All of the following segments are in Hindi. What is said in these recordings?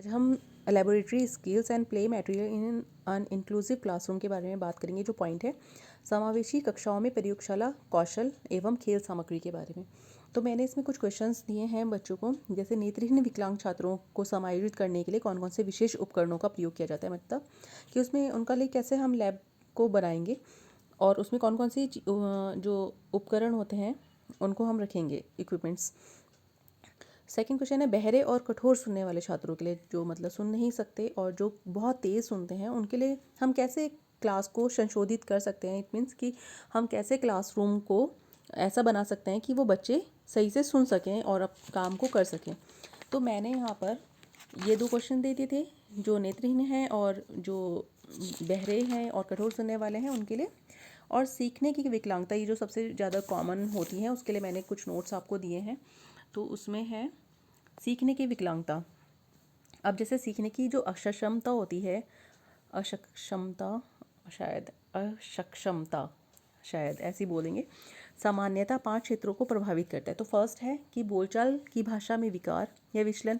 आज हम laboratory skills and play material in an inclusive classroom के बारे में बात करेंगे। जो पॉइंट है समावेशी कक्षाओं में प्रयोगशाला कौशल एवं खेल सामग्री के बारे में। तो मैंने इसमें कुछ क्वेश्चंस दिए हैं बच्चों को, जैसे नेत्रहीन विकलांग छात्रों को समायोजित करने के लिए कौन कौन से विशेष उपकरणों का प्रयोग किया जाता है, मतलब कि उसमें उनका लिए कैसे हम लैब को बनाएंगे और उसमें कौन कौन सी जो उपकरण होते हैं उनको हम रखेंगे, इक्विपमेंट्स। सेकंड क्वेश्चन है बहरे और कठोर सुनने वाले छात्रों के लिए, जो मतलब सुन नहीं सकते और जो बहुत तेज़ सुनते हैं, उनके लिए हम कैसे क्लास को संशोधित कर सकते हैं। इट मीन्स कि हम कैसे क्लासरूम को ऐसा बना सकते हैं कि वो बच्चे सही से सुन सकें और अब काम को कर सकें। तो मैंने यहाँ पर ये दो क्वेश्चन दे दिए थे, जो नेत्रहीन हैं और जो बहरे हैं और कठोर सुनने वाले हैं उनके लिए। और सीखने की विकलांगता, ये जो सबसे ज़्यादा कॉमन होती है, उसके लिए मैंने कुछ नोट्स आपको दिए हैं। तो उसमें है सीखने की विकलांगता। अब जैसे सीखने की जो अक्षमता होती है, अक्षमता अक्षमता शायद ऐसी बोलेंगे, सामान्यतः 5 क्षेत्रों को प्रभावित करता है। तो फर्स्ट है कि बोलचाल की भाषा में विकार या विचलन।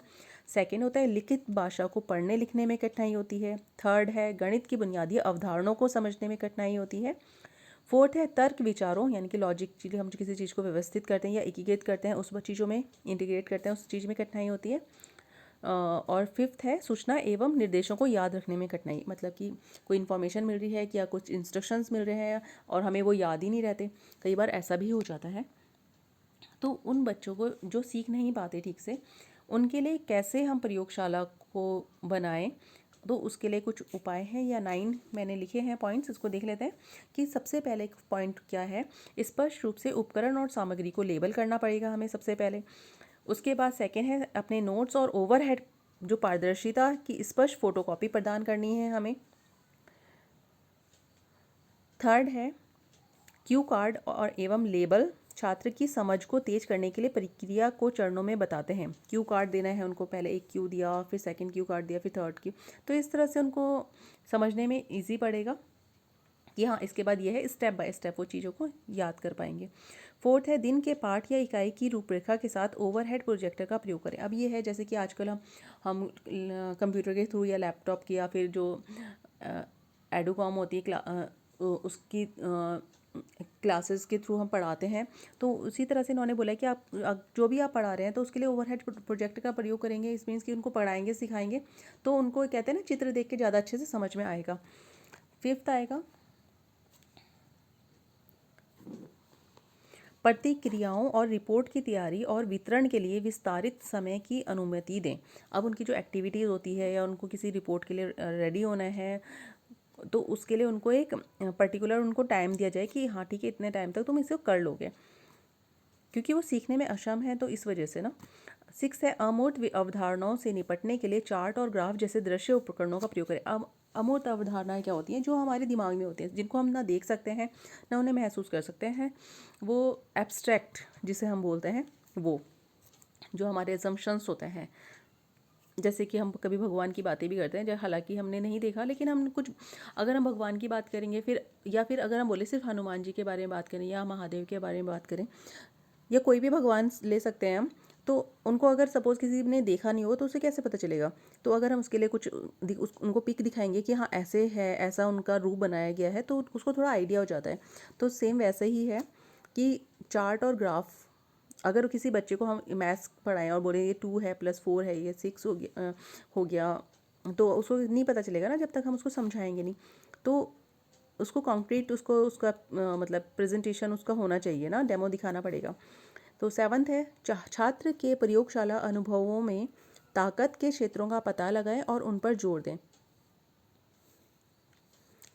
सेकंड होता है लिखित भाषा को पढ़ने लिखने में कठिनाई होती है। थर्ड है गणित की बुनियादी अवधारणाओं को समझने में कठिनाई होती है। फोर्थ है तर्क विचारों, यानी कि लॉजिक, चीज़ें हम किसी चीज़ को व्यवस्थित करते हैं या एकीकृत करते हैं, उस चीज़ों में इंटीग्रेट करते हैं, उस चीज़ में कठिनाई होती है। और फिफ्थ है सूचना एवं निर्देशों को याद रखने में कठिनाई, मतलब कि कोई इन्फॉर्मेशन मिल रही है या कुछ इंस्ट्रक्शंस मिल रहे हैं और हमें वो याद ही नहीं रहते, कई बार ऐसा भी हो जाता है। तो उन बच्चों को जो सीख नहीं पाते ठीक से, उनके लिए कैसे हम प्रयोगशाला को बनाएं, तो उसके लिए कुछ उपाय हैं या 9 मैंने लिखे हैं पॉइंट्स, इसको देख लेते हैं। कि सबसे पहले पॉइंट क्या है, स्पष्ट रूप से उपकरण और सामग्री को लेबल करना पड़ेगा हमें सबसे पहले। उसके बाद सेकेंड है अपने नोट्स और ओवरहेड जो पारदर्शिता की स्पष्ट फोटोकॉपी प्रदान करनी है हमें। थर्ड है क्यू कार्ड और एवं लेबल छात्र की समझ को तेज करने के लिए प्रक्रिया को चरणों में बताते हैं। क्यू कार्ड देना है उनको, पहले एक क्यू दिया, फिर सेकंड क्यू कार्ड दिया, फिर थर्ड क्यू, तो इस तरह से उनको समझने में इजी पड़ेगा कि हाँ इसके बाद ये है, स्टेप बाय स्टेप वो चीज़ों को याद कर पाएंगे। फोर्थ है दिन के पाठ या इकाई की रूपरेखा के साथ ओवरहेड प्रोजेक्टर का प्रयोग करें। अब ये है जैसे कि आजकल हम कंप्यूटर के थ्रू या लैपटॉप की या फिर जो एडुकॉम होती है उसकी क्लासेस के थ्रू हम पढ़ाते हैं, तो उसी तरह से इन्होंने बोला है कि आप जो भी आप पढ़ा रहे हैं तो उसके लिए ओवरहेड प्रोजेक्टर का प्रयोग करेंगे। इस मीन्स कि उनको पढ़ाएंगे सिखाएंगे तो उनको कहते हैं ना, चित्र देख के ज़्यादा अच्छे से समझ में आएगा। फिफ्थ आएगा प्रतिक्रियाओं और रिपोर्ट की तैयारी और वितरण के लिए विस्तारित समय की अनुमति दें। अब उनकी जो एक्टिविटीज़ होती है या उनको किसी रिपोर्ट के लिए रेडी होना है, तो उसके लिए उनको एक पर्टिकुलर उनको टाइम दिया जाए कि हाँ ठीक है, इतने टाइम तक तुम इसको कर लोगे, क्योंकि वो सीखने में अक्षम है, तो इस वजह से ना। 6 है अमूर्त अवधारणाओं से निपटने के लिए चार्ट और ग्राफ जैसे दृश्य उपकरणों का प्रयोग करें। अब अमूर्त अवधारणाएं क्या होती हैं, जो हमारे दिमाग में होती हैं, जिनको हम ना देख सकते हैं ना उन्हें महसूस कर सकते हैं, वो एब्स्ट्रैक्ट जिसे हम बोलते हैं, वो जो हमारे असम्पशंस होते हैं। जैसे कि हम कभी भगवान की बातें भी करते हैं, हालांकि हमने नहीं देखा, लेकिन हम कुछ, अगर हम भगवान की बात करेंगे फिर, या फिर अगर हम बोले सिर्फ हनुमान जी के बारे में बात करें या महादेव के बारे में बात करें या कोई भी भगवान ले सकते हैं हम, तो उनको अगर सपोज़ किसी ने देखा नहीं हो तो उसे कैसे पता चलेगा। तो अगर हम उसके लिए कुछ उनको पिक दिखाएंगे कि हाँ ऐसे है, ऐसा उनका रूप बनाया गया है, तो उसको थोड़ा आइडिया हो जाता है। तो सेम वैसे ही है कि चार्ट और ग्राफ, अगर किसी बच्चे को हम मैथ्स पढ़ाएं और बोलें ये 2 है +4 है, ये 6 हो गया, तो उसको नहीं पता चलेगा ना जब तक हम उसको समझाएंगे नहीं। तो उसको कॉन्क्रीट उसका मतलब प्रेजेंटेशन उसका होना चाहिए ना, डेमो दिखाना पड़ेगा। तो 7th है छात्र के प्रयोगशाला अनुभवों में ताकत के क्षेत्रों का पता लगाएं और उन पर जोर दें।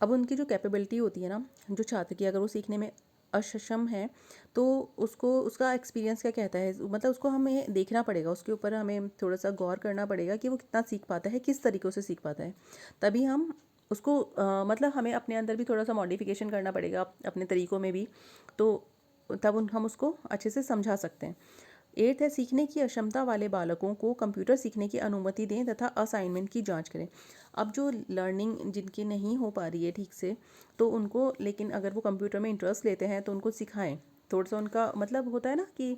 अब उनकी जो कैपेबिलिटी होती है ना, जो छात्र की, अगर वो सीखने में अक्षम है तो उसका एक्सपीरियंस क्या कहता है, मतलब उसको हमें देखना पड़ेगा, उसके ऊपर हमें थोड़ा सा गौर करना पड़ेगा कि वो कितना सीख पाता है, किस तरीक़े से सीख पाता है। तभी हम उसको मतलब हमें अपने अंदर भी थोड़ा सा मॉडिफिकेशन करना पड़ेगा अपने तरीक़ों में भी, तो तब हम उसको अच्छे से समझा सकते हैं। 8th है सीखने की अक्षमता वाले बालकों को कंप्यूटर सीखने की अनुमति दें तथा असाइनमेंट की जांच करें। अब जो लर्निंग जिनकी नहीं हो पा रही है ठीक से, तो उनको, लेकिन अगर वो कंप्यूटर में इंटरेस्ट लेते हैं तो उनको सिखाएं। थोड़ा सा उनका मतलब होता है ना कि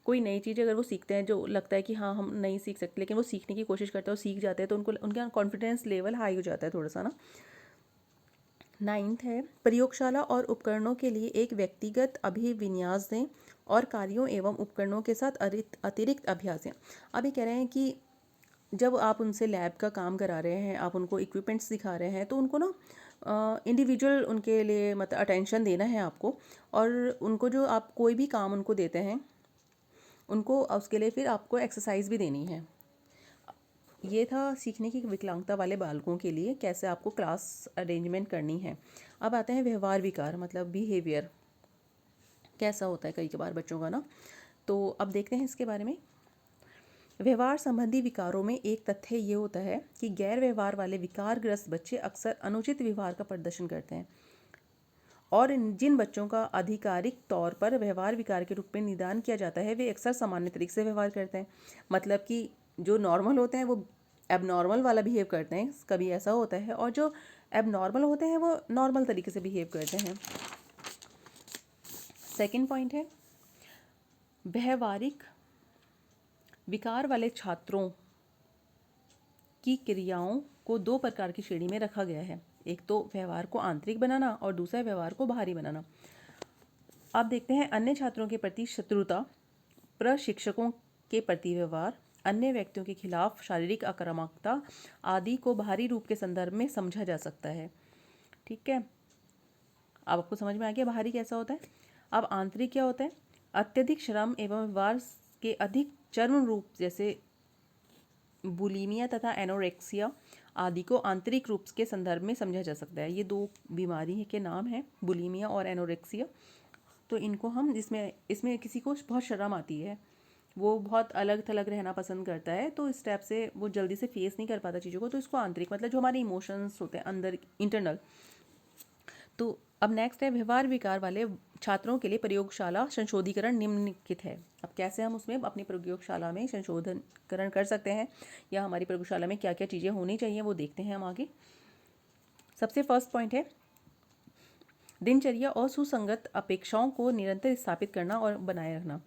कोई नई चीज़ अगर वो सीखते हैं जो लगता है कि हाँ हम नहीं सीख सकते, लेकिन वो सीखने की कोशिश करते हैं और सीख जाते हैं, तो उनको उनका कॉन्फिडेंस लेवल हाई हो जाता है थोड़ा सा ना। 9th है, प्रयोगशाला और उपकरणों के लिए एक व्यक्तिगत अभिविन्यास दें और कार्यों एवं उपकरणों के साथ अतिरिक्त अभ्यास दें। अभी कह रहे हैं कि जब आप उनसे लैब का काम करा रहे हैं, आप उनको इक्विपमेंट्स दिखा रहे हैं, तो उनको ना इंडिविजुअल उनके लिए मतलब अटेंशन देना है आपको, और उनको जो आप कोई भी काम उनको देते हैं उनको उसके लिए फिर आपको एक्सरसाइज भी देनी है। ये था सीखने की विकलांगता वाले बालकों के लिए कैसे आपको क्लास अरेंजमेंट करनी है। अब आते हैं व्यवहार विकार, मतलब बिहेवियर कैसा होता है कई बार बच्चों का ना। तो अब देखते हैं इसके बारे में। व्यवहार संबंधी विकारों में एक तथ्य ये होता है कि गैर व्यवहार वाले विकारग्रस्त बच्चे अक्सर अनुचित व्यवहार का प्रदर्शन करते हैं, और जिन बच्चों का आधिकारिक तौर पर व्यवहार विकार के रूप में निदान किया जाता है वे अक्सर सामान्य तरीके से व्यवहार करते हैं। मतलब कि जो नॉर्मल होते हैं वो एबनॉर्मल वाला बिहेव करते हैं, कभी ऐसा होता है, और जो एबनॉर्मल होते हैं वो नॉर्मल तरीके से बिहेव करते हैं। सेकंड पॉइंट है, व्यवहारिक विकार वाले छात्रों की क्रियाओं को दो प्रकार की श्रेणी में रखा गया है। एक तो व्यवहार को आंतरिक बनाना और दूसरा व्यवहार को बाहरी बनाना। अब देखते हैं अन्य छात्रों के प्रति शत्रुता, प्रशिक्षकों के प्रति व्यवहार, अन्य व्यक्तियों के खिलाफ शारीरिक आक्रामकता आदि को बाहरी रूप के संदर्भ में समझा जा सकता है। ठीक है, अब आपको समझ में आ गया बाहरी कैसा होता है। अब आंतरिक क्या होता है? अत्यधिक श्रम एवं व्यवहार के अधिक चरम रूप जैसे बुलीमिया तथा एनोरेक्सिया आदि को आंतरिक रूप के संदर्भ में समझा जा सकता है। ये दो बीमारी के नाम हैं, बुलीमिया और एनोरेक्सिया। तो इनको हम इसमें किसी को बहुत शर्म आती है, वो बहुत अलग थलग रहना पसंद करता है, तो इस टाइप से वो जल्दी से फेस नहीं कर पाता चीज़ों को, तो इसको आंतरिक मतलब जो हमारे इमोशंस होते हैं अंदर, इंटरनल। तो अब नेक्स्ट है, व्यवहार विकार वाले छात्रों के लिए प्रयोगशाला संशोधीकरण निम्नलिखित है। अब कैसे हम उसमें अपनी प्रयोगशाला में संशोधनकरण कर सकते हैं, या हमारी प्रयोगशाला में क्या क्या चीज़ें होनी चाहिए वो देखते हैं हम आगे। सबसे फर्स्ट पॉइंट है, दिनचर्या और सुसंगत अपेक्षाओं को निरंतर स्थापित करना और बनाए रखना।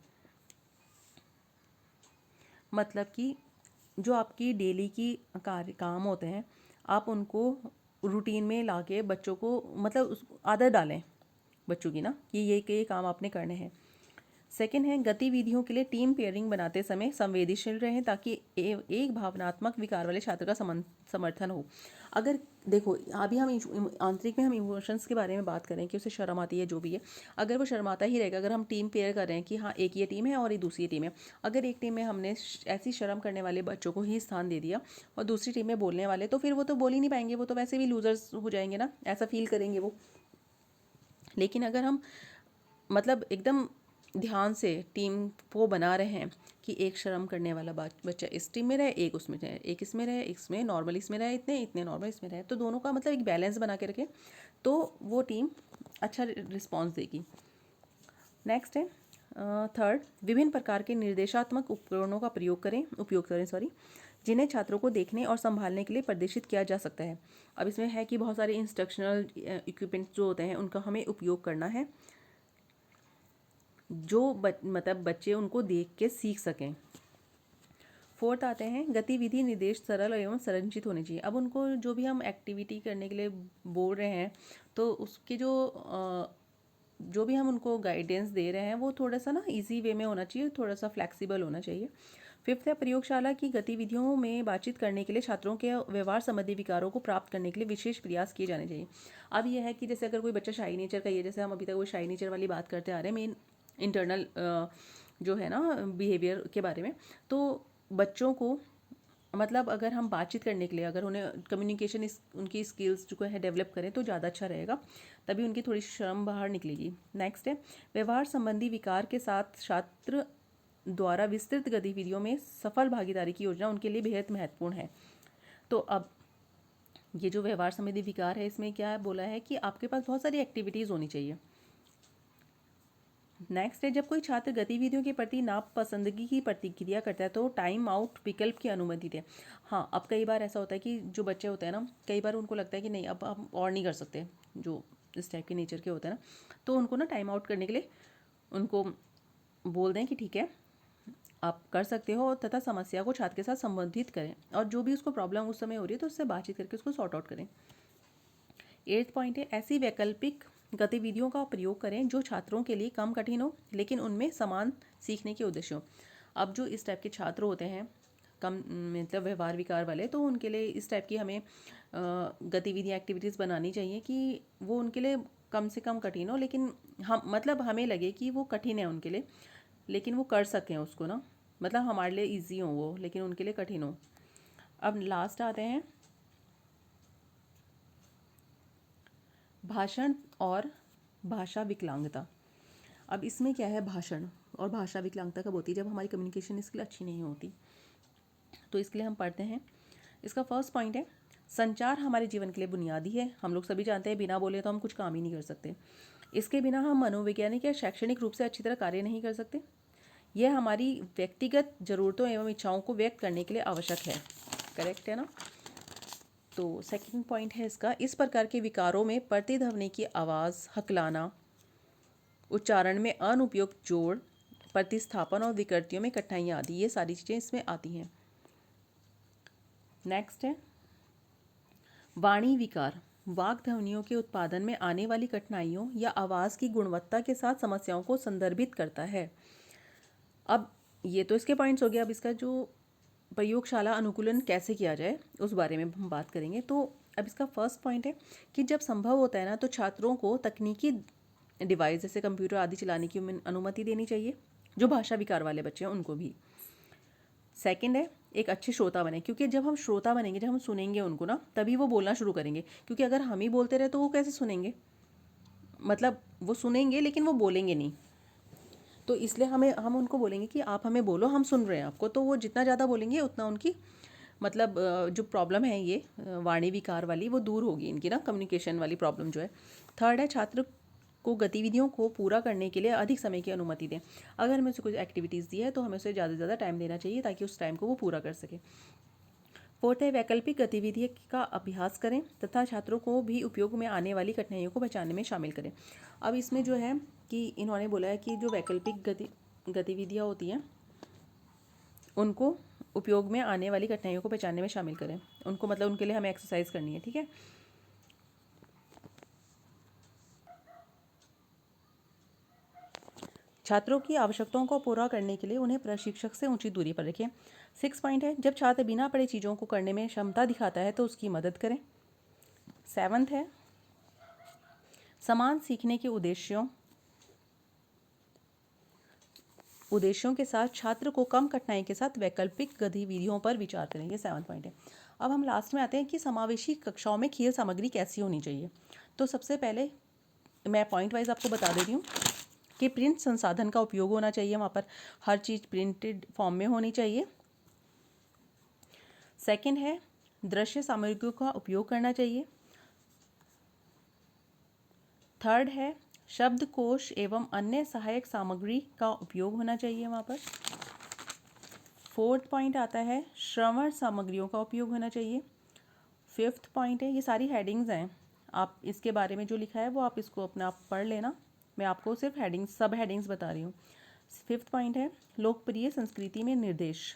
मतलब कि जो आपकी डेली की काम होते हैं, आप उनको रूटीन में लाके बच्चों को मतलब आदत डालें बच्चों की ना कि ये काम आपने करने हैं। सेकंड है, गतिविधियों के लिए टीम पेयरिंग बनाते समय संवेदनशील रहें ताकि एक भावनात्मक विकार वाले छात्र का समर्थन हो। अगर देखो अभी हम आंतरिक में हम इमोशंस के बारे में बात करें कि उसे शर्म आती है जो भी है, अगर वो शर्माता ही रहेगा, अगर हम टीम पेयर कर रहे हैं कि हाँ एक ये टीम है और ये दूसरी टीम है, अगर एक टीम में हमने ऐसी शर्म करने वाले बच्चों को ही स्थान दे दिया और दूसरी टीम में बोलने वाले, तो फिर वो तो बोल ही नहीं पाएंगे, वो तो वैसे भी लूजर्स हो जाएंगे ना, ऐसा फील करेंगे वो। लेकिन अगर हम मतलब एकदम ध्यान से टीम को बना रहे हैं कि एक शर्म करने वाला बच्चा इस टीम में रहे, एक उसमें रहे, एक इसमें रहे, इसमें नॉर्मल इसमें रहे, इतने इतने नॉर्मल इसमें रहे, तो दोनों का मतलब एक बैलेंस बना के रखें, तो वो टीम अच्छा रिस्पॉन्स देगी। नेक्स्ट है थर्ड, विभिन्न प्रकार के निर्देशात्मक उपकरणों का उपयोग करें जिन्हें छात्रों को देखने और संभालने के लिए प्रदर्शित किया जा सकता है। अब इसमें है कि बहुत सारे इंस्ट्रक्शनल इक्विपमेंट जो होते हैं उनका हमें उपयोग करना है, जो मतलब बच्चे उनको देख के सीख सकें। फोर्थ आते हैं, गतिविधि निर्देश सरल एवं संरचित होने चाहिए। अब उनको जो भी हम एक्टिविटी करने के लिए बोल रहे हैं, तो उसके जो भी हम उनको गाइडेंस दे रहे हैं वो थोड़ा सा ना इजी वे में होना चाहिए, थोड़ा सा फ्लेक्सिबल होना चाहिए। फिफ्थ है, प्रयोगशाला की गतिविधियों में बातचीत करने के लिए छात्रों के व्यवहार संबंधी विकारों को प्राप्त करने के लिए विशेष प्रयास किए जाने चाहिए। अब यह है कि जैसे अगर कोई बच्चा शाई नेचर का ही है, जैसे हम अभी तक वो शाई नेचर वाली बात करते आ रहे हैं मेन इंटरनल जो है ना बिहेवियर के बारे में, तो बच्चों को मतलब अगर हम बातचीत करने के लिए अगर उन्हें कम्युनिकेशन उनकी स्किल्स जो है डेवलप करें तो ज़्यादा अच्छा रहेगा, तभी उनकी थोड़ी शर्म बाहर निकलेगी। नेक्स्ट है, व्यवहार संबंधी विकार के साथ छात्र द्वारा विस्तृत गतिविधियों में सफल भागीदारी की योजना उनके लिए बेहद महत्वपूर्ण है। तो अब ये जो व्यवहार संबंधी विकार है इसमें क्या बोला है कि आपके पास बहुत सारी एक्टिविटीज़ होनी चाहिए। नेक्स्ट है, जब कोई छात्र गतिविधियों के प्रति नापसंदगी की प्रतिक्रिया करता है तो टाइम आउट विकल्प की अनुमति दें। हाँ, अब कई बार ऐसा होता है कि जो बच्चे होते हैं ना, कई बार उनको लगता है कि नहीं अब हम और नहीं कर सकते, जो इस टाइप के नेचर के होते हैं ना, तो उनको ना टाइम आउट करने के लिए उनको बोल दें कि ठीक है आप कर सकते हो तथा समस्या को छात्र के साथ संबोधित करें और जो भी उसको प्रॉब्लम उस समय हो रही है तो उससे बातचीत करके उसको सॉर्ट आउट करें। 8th पॉइंट है ऐसी वैकल्पिक गतिविधियों का प्रयोग करें जो छात्रों के लिए कम कठिन हो लेकिन उनमें समान सीखने के उद्देश्य हो। अब जो इस टाइप के छात्र होते हैं कम मतलब व्यवहार विकार वाले, तो उनके लिए इस टाइप की हमें गतिविधियाँ एक्टिविटीज़ बनानी चाहिए कि वो उनके लिए कम से कम कठिन हो, लेकिन हम मतलब हमें लगे कि वो कठिन है उनके लिए, लेकिन वो कर सकें उसको ना, मतलब हमारे लिए इजी हो वो लेकिन उनके लिए कठिन हो। अब लास्ट आते हैं भाषण और भाषा विकलांगता। अब इसमें क्या है, भाषण और भाषा विकलांगता कब होती है, जब हमारी कम्युनिकेशन स्किल अच्छी नहीं होती। तो इसके लिए हम पढ़ते हैं, इसका फर्स्ट पॉइंट है संचार हमारे जीवन के लिए बुनियादी है। हम लोग सभी जानते हैं बिना बोले तो हम कुछ काम ही नहीं कर सकते। इसके बिना हम मनोवैज्ञानिक या शैक्षणिक रूप से अच्छी तरह कार्य नहीं कर सकते। यह हमारी व्यक्तिगत ज़रूरतों एवं इच्छाओं को व्यक्त करने के लिए आवश्यक है। करेक्ट है ना। तो सेकंड पॉइंट है इसका, इस प्रकार के विकारों में प्रतिध्वनि की आवाज़, हकलाना, उच्चारण में अनुपयुक्त जोड़, प्रतिस्थापन और विकृतियों में कठिनाइयाँ आदि, ये सारी चीज़ें इसमें आती हैं। नेक्स्ट है वाणी विकार, वाक ध्वनियों के उत्पादन में आने वाली कठिनाइयों या आवाज़ की गुणवत्ता के साथ समस्याओं को संदर्भित करता है। अब ये तो इसके पॉइंट्स हो गए। अब इसका जो प्रयोगशाला अनुकूलन कैसे किया जाए उस बारे में हम बात करेंगे। तो अब इसका फर्स्ट पॉइंट है कि जब संभव होता है ना तो छात्रों को तकनीकी डिवाइस जैसे कंप्यूटर आदि चलाने की अनुमति देनी चाहिए, जो भाषा विकार वाले बच्चे हैं उनको भी। सेकंड है एक अच्छे श्रोता बने, क्योंकि जब हम श्रोता बनेंगे, जब हम सुनेंगे उनको ना, तभी वो बोलना शुरू करेंगे। क्योंकि अगर हम ही बोलते रहे तो वो कैसे सुनेंगे, मतलब वो सुनेंगे लेकिन वो बोलेंगे नहीं। तो इसलिए हम उनको बोलेंगे कि आप हमें बोलो, हम सुन रहे हैं आपको। तो वो जितना ज़्यादा बोलेंगे उतना उनकी मतलब जो प्रॉब्लम है ये वाणी विकार वाली वो दूर होगी इनकी ना, कम्युनिकेशन वाली प्रॉब्लम जो है। थर्ड है छात्र को गतिविधियों को पूरा करने के लिए अधिक समय की अनुमति दें। अगर हमें उसे कुछ एक्टिविटीज़ दी है तो हमें उसे ज़्यादा से ज़्यादा टाइम देना चाहिए ताकि उस टाइम को वो पूरा कर सके। फोर्थ है वैकल्पिक गतिविधि का अभ्यास करें तथा छात्रों को भी उपयोग में आने वाली कठिनाइयों को पहचानने में शामिल करें। अब इसमें जो है कि इन्होंने बोला है कि जो वैकल्पिक गतिविधियाँ होती हैं उनको उपयोग में आने वाली कठिनाइयों को पहचानने में शामिल करें। उनको मतलब उनके लिए हमें एक्सरसाइज करनी है, ठीक है। छात्रों की आवश्यकताओं को पूरा करने के लिए उन्हें प्रशिक्षक से ऊंची दूरी पर रखें। 6 पॉइंट है जब छात्र बिना पढ़े चीज़ों को करने में क्षमता दिखाता है तो उसकी मदद करें। 7th है समान सीखने के उद्देश्यों के साथ छात्र को कम कठिनाई के साथ वैकल्पिक गतिविधियों पर विचार करें। ये 7th पॉइंट है। अब हम लास्ट में आते हैं कि समावेशी कक्षाओं में खेल सामग्री कैसी होनी चाहिए। तो सबसे पहले मैं पॉइंट वाइज आपको बता दे रही हूँ कि प्रिंट संसाधन का उपयोग होना चाहिए, वहाँ पर हर चीज़ प्रिंटेड फॉर्म में होनी चाहिए। सेकंड है दृश्य सामग्रियों का उपयोग करना चाहिए। थर्ड है शब्दकोश एवं अन्य सहायक सामग्री का उपयोग होना चाहिए वहाँ पर। फोर्थ पॉइंट आता है श्रवण सामग्रियों का उपयोग होना चाहिए। फिफ्थ पॉइंट है, ये सारी हेडिंग्स हैं, आप इसके बारे में जो लिखा है वो आप इसको अपना आप पढ़ लेना, मैं आपको सिर्फ हेडिंग्स सब हेडिंग्स बता रही हूँ। फिफ्थ पॉइंट है लोकप्रिय संस्कृति में निर्देश।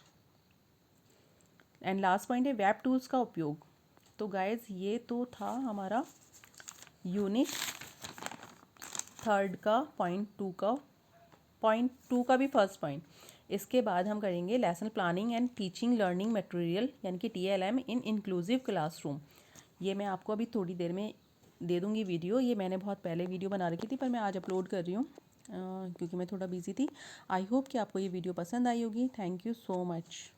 एंड लास्ट पॉइंट है वेब टूल्स का उपयोग। तो गाइज ये तो था हमारा यूनिट 3 का पॉइंट टू का भी फर्स्ट पॉइंट। इसके बाद हम करेंगे lesson planning and teaching learning material यानी कि TLM इन इंक्लूसिव क्लासरूम। ये मैं आपको अभी थोड़ी देर में दे दूँगी वीडियो। ये मैंने बहुत पहले वीडियो बना रखी थी पर मैं आज अपलोड कर रही हूँ क्योंकि मैं थोड़ा बिजी थी। आई होप कि आपको ये वीडियो पसंद आई होगी। Thank you so much.